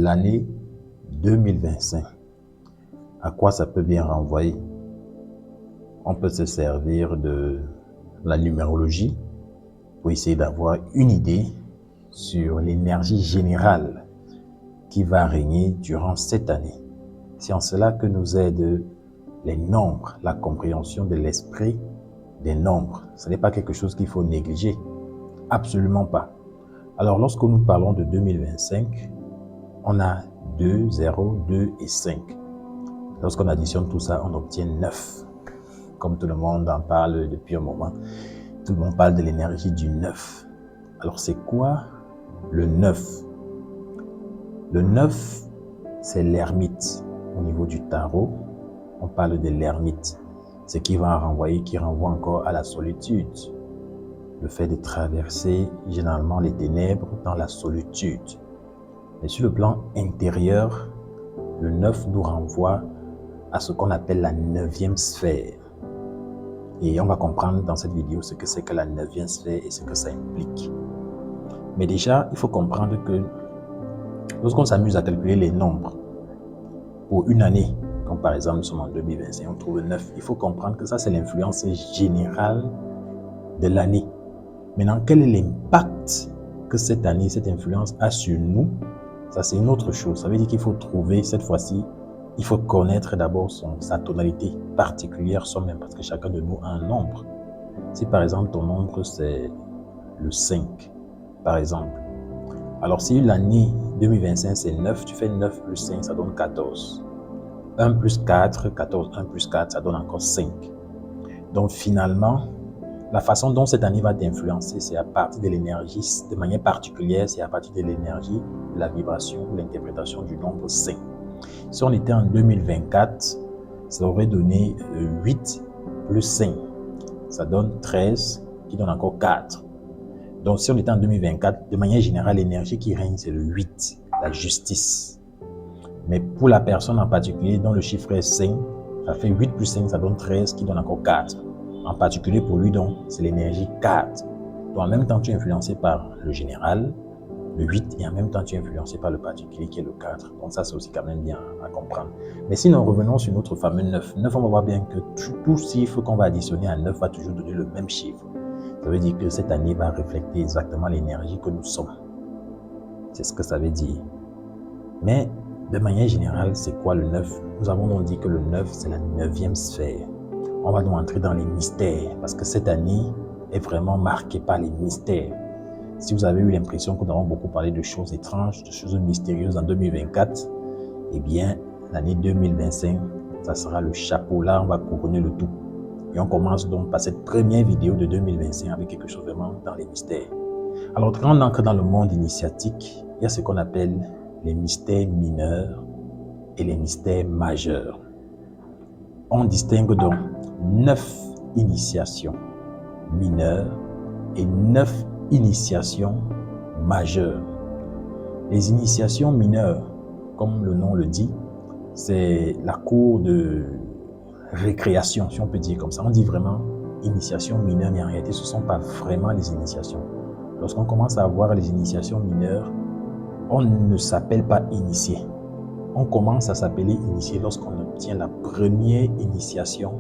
l'année 2025. À quoi ça peut bien renvoyer? On peut se servir de la numérologie pour essayer d'avoir une idée sur l'énergie générale qui va régner durant cette année. C'est en cela que nous aident les nombres, la compréhension de l'esprit des nombres. Ce n'est pas quelque chose qu'il faut négliger. Absolument pas. Alors, lorsque nous parlons de 2025, on a 2, 0, 2 et 5. Lorsqu'on additionne tout ça, on obtient 9. Comme tout le monde en parle depuis un moment, tout le monde parle de l'énergie du 9. Alors, c'est quoi le 9? Le 9, c'est l'ermite. Au niveau du tarot, on parle de l'ermite. Ce qui va renvoyer, qui renvoie encore à la solitude. Le fait de traverser généralement les ténèbres dans la solitude. Mais sur le plan intérieur, le 9 nous renvoie à ce qu'on appelle la 9e sphère. Et on va comprendre dans cette vidéo ce que c'est que la 9e sphère et ce que ça implique. Mais déjà, il faut comprendre que lorsqu'on s'amuse à calculer les nombres pour une année, comme par exemple nous sommes en 2025, on trouve 9, il faut comprendre que ça c'est l'influence générale de l'année. Maintenant, quel est l'impact que cette année, cette influence a sur nous? Ça, c'est une autre chose. Ça veut dire qu'il faut trouver, cette fois-ci, il faut connaître d'abord sa tonalité particulière soi-même, parce que chacun de nous a un nombre. Si par exemple, ton nombre, c'est le 5, par exemple. Alors, si l'année 2025, c'est 9, tu fais 9 plus 5, ça donne 14. 1 plus 4, 14. 1 plus 4, ça donne encore 5. Donc, finalement, la façon dont cette année va t'influencer, c'est à partir de l'énergie, de manière particulière, c'est à partir de l'énergie, de la vibration, de l'interprétation du nombre 5. Si on était en 2024, ça aurait donné 8 plus 5. Ça donne 13, qui donne encore 4. Donc si on était en 2024, de manière générale, l'énergie qui règne, c'est le 8, la justice. Mais pour la personne en particulier, dont le chiffre est 5, ça fait 8 plus 5, ça donne 13, qui donne encore 4. En particulier pour lui, donc, c'est l'énergie 4. Donc, en même temps, tu es influencé par le général, le 8, et en même temps, tu es influencé par le particulier qui est le 4. Donc, ça, c'est aussi quand même bien à comprendre. Mais sinon, revenons sur notre fameux 9. 9, on va voir bien que tout chiffre qu'on va additionner à 9 va toujours donner le même chiffre. Ça veut dire que cette année va refléter exactement l'énergie que nous sommes. C'est ce que ça veut dire. Mais, de manière générale, c'est quoi le 9? Nous avons donc dit que le 9, c'est la 9e sphère. On va donc entrer dans les mystères, parce que cette année est vraiment marquée par les mystères. Si vous avez eu l'impression que nous avons beaucoup parlé de choses étranges, de choses mystérieuses en 2024, eh bien, l'année 2025, ça sera le chapeau. Là, on va couronner le tout. Et on commence donc par cette première vidéo de 2025 avec quelque chose vraiment dans les mystères. Alors, quand on entre dans le monde initiatique, il y a ce qu'on appelle les mystères mineurs et les mystères majeurs. On distingue donc 9 initiations mineures et 9 initiations majeures. Les initiations mineures, comme le nom le dit, c'est la cour de récréation, si on peut dire comme ça. On dit vraiment initiation mineure, mais en réalité, ce ne sont pas vraiment les initiations. Lorsqu'on commence à avoir les initiations mineures, on ne s'appelle pas initié. On commence à s'appeler initié lorsqu'on obtient la première initiation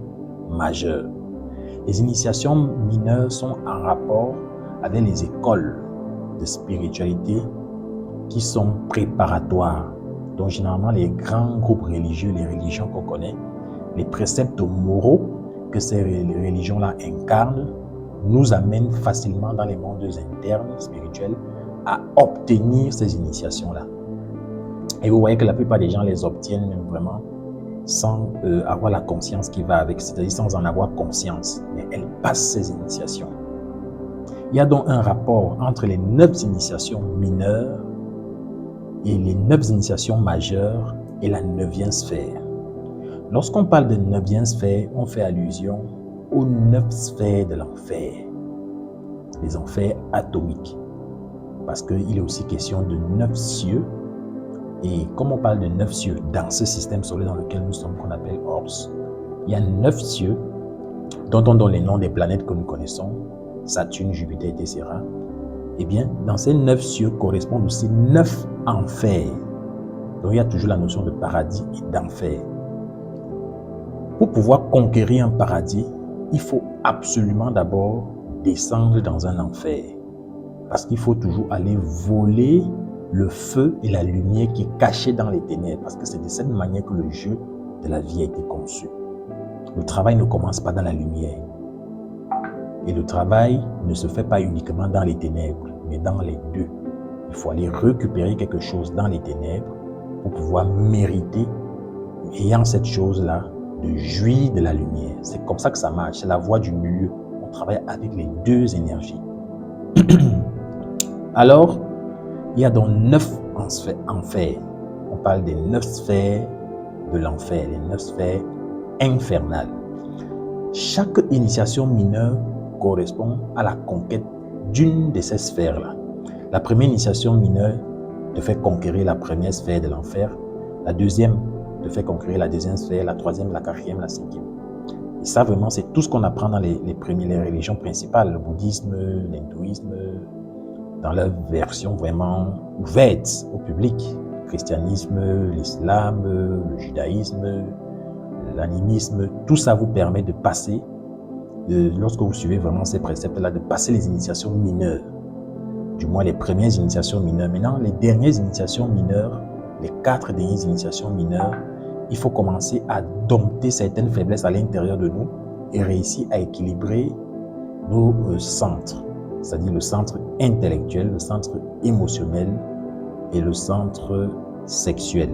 majeure. Les initiations mineures sont en rapport avec les écoles de spiritualité qui sont préparatoires. Donc généralement les grands groupes religieux, les religions qu'on connaît, les préceptes moraux que ces religions-là incarnent nous amènent facilement dans les mondes internes spirituels à obtenir ces initiations-là. Et vous voyez que la plupart des gens les obtiennent vraiment sans avoir la conscience qui va avec, c'est-à-dire sans en avoir conscience. Mais elles passent ces initiations. Il y a donc un rapport entre les 9 initiations mineures et les 9 initiations majeures et la 9e sphère. Lorsqu'on parle de 9e sphère, on fait allusion aux 9 sphères de l'enfer, les enfers atomiques. Parce qu'il est aussi question de 9 cieux. Et comme on parle de 9 cieux dans ce système solaire dans lequel nous sommes, qu'on appelle Ors, il y a 9 cieux dont on donne les noms des planètes que nous connaissons, Saturne, Jupiter, etc. Eh bien, dans ces 9 cieux correspondent aussi 9 enfers. Donc il y a toujours la notion de paradis et d'enfer. Pour pouvoir conquérir un paradis, il faut absolument d'abord descendre dans un enfer. Parce qu'il faut toujours aller voler le feu et la lumière qui est cachée dans les ténèbres. Parce que c'est de cette manière que le jeu de la vie a été conçu. Le travail ne commence pas dans la lumière. Et le travail ne se fait pas uniquement dans les ténèbres, mais dans les deux. Il faut aller récupérer quelque chose dans les ténèbres pour pouvoir mériter, ayant cette chose-là, de jouir de la lumière. C'est comme ça que ça marche. C'est la voie du milieu. On travaille avec les deux énergies. Alors, il y a donc 9 enfers. On parle des 9 sphères de l'enfer, les 9 sphères infernales. Chaque initiation mineure correspond à la conquête d'une de ces sphères-là. La première initiation mineure te fait conquérir la première sphère de l'enfer. La deuxième te fait conquérir la deuxième sphère, la troisième, la quatrième, la cinquième. Et ça, vraiment, c'est tout ce qu'on apprend dans les religions principales, le bouddhisme, l'hindouisme, dans leur version vraiment ouverte au public. Le christianisme, l'islam, le judaïsme, l'animisme, tout ça vous permet de passer, lorsque vous suivez vraiment ces préceptes-là, de passer les initiations mineures. Du moins les premières initiations mineures. Maintenant, les dernières initiations mineures, les 4 dernières initiations mineures, il faut commencer à dompter certaines faiblesses à l'intérieur de nous et réussir à équilibrer nos centres, c'est-à-dire le centre intellectuel, le centre émotionnel et le centre sexuel,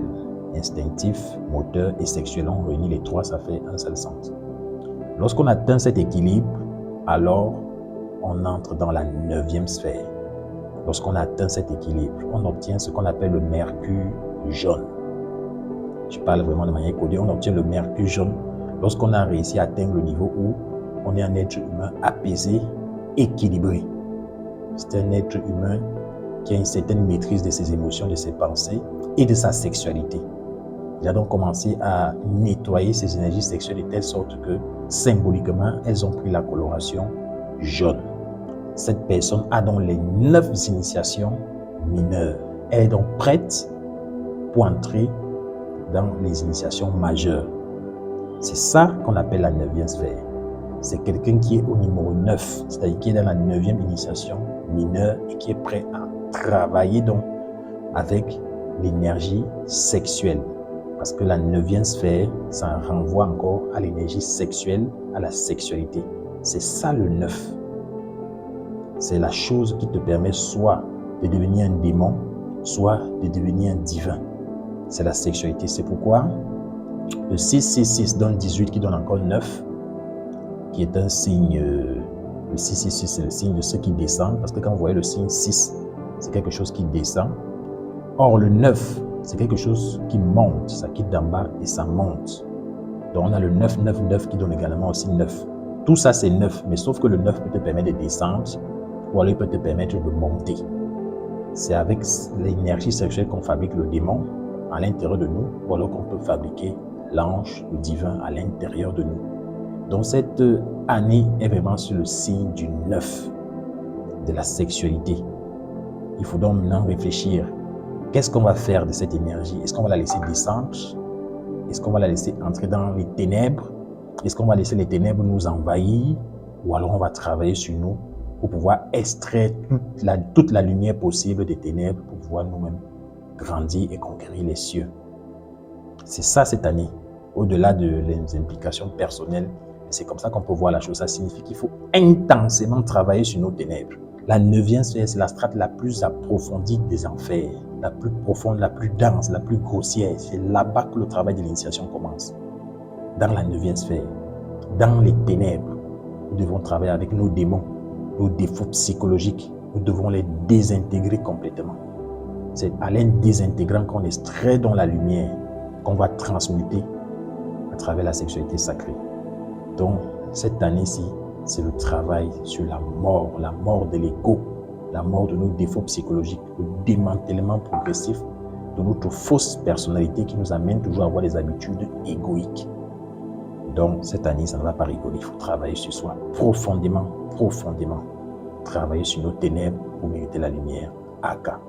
instinctif, moteur et sexuel. On réunit les 3, ça fait un seul centre. Lorsqu'on atteint cet équilibre, alors on entre dans la 9e sphère. Lorsqu'on atteint cet équilibre, on obtient ce qu'on appelle le mercure jaune. Je parle vraiment de manière codée, on obtient le mercure jaune lorsqu'on a réussi à atteindre le niveau où on est un être humain apaisé, équilibré. C'est un être humain qui a une certaine maîtrise de ses émotions, de ses pensées et de sa sexualité. Il a donc commencé à nettoyer ses énergies sexuelles de telle sorte que, symboliquement, elles ont pris la coloration jaune. Cette personne a donc les 9 initiations mineures. Elle est donc prête pour entrer dans les initiations majeures. C'est ça qu'on appelle la 9e sphère. C'est quelqu'un qui est au numéro 9, c'est-à-dire qui est dans la 9e initiation mineure et qui est prêt à travailler donc avec l'énergie sexuelle. Parce que la 9e sphère, ça renvoie encore à l'énergie sexuelle, à la sexualité. C'est ça le 9. C'est la chose qui te permet soit de devenir un démon, soit de devenir un divin. C'est la sexualité. C'est pourquoi le 666 donne 18 qui donne encore 9, qui est un signe, le 666 c'est le signe de ceux qui descendent, parce que quand vous voyez le signe 6, c'est quelque chose qui descend. Or le 9, c'est quelque chose qui monte, ça quitte d'en bas et ça monte. Donc on a le 999 qui donne également aussi 9. Tout ça c'est 9, mais sauf que le 9 peut te permettre de descendre, ou alors il peut te permettre de monter. C'est avec l'énergie sexuelle qu'on fabrique le démon à l'intérieur de nous, ou alors qu'on peut fabriquer l'ange, le divin à l'intérieur de nous. Donc cette année est vraiment sur le signe du 9, de la sexualité. Il faut donc maintenant réfléchir. Qu'est-ce qu'on va faire de cette énergie? Est-ce qu'on va la laisser descendre? Est-ce qu'on va la laisser entrer dans les ténèbres? Est-ce qu'on va laisser les ténèbres nous envahir? Ou alors on va travailler sur nous pour pouvoir extraire toute la lumière possible des ténèbres pour pouvoir nous-mêmes grandir et conquérir les cieux. C'est ça cette année, au-delà de les implications personnelles. C'est comme ça qu'on peut voir la chose. Ça signifie qu'il faut intensément travailler sur nos ténèbres. La 9e sphère, c'est la strate la plus approfondie des enfers, la plus profonde, la plus dense, la plus grossière. C'est là-bas que le travail de l'initiation commence. Dans la 9e sphère, dans les ténèbres, nous devons travailler avec nos démons, nos défauts psychologiques. Nous devons les désintégrer complètement. C'est à les désintégrant qu'on extrait dans la lumière, qu'on va transmuter à travers la sexualité sacrée. Donc, cette année-ci, c'est le travail sur la mort de l'ego, la mort de nos défauts psychologiques, le démantèlement progressif de notre fausse personnalité qui nous amène toujours à avoir des habitudes égoïques. Donc, cette année, ça ne va pas rigoler. Il faut travailler sur soi profondément, profondément. Travailler sur nos ténèbres pour mériter la lumière. Aka.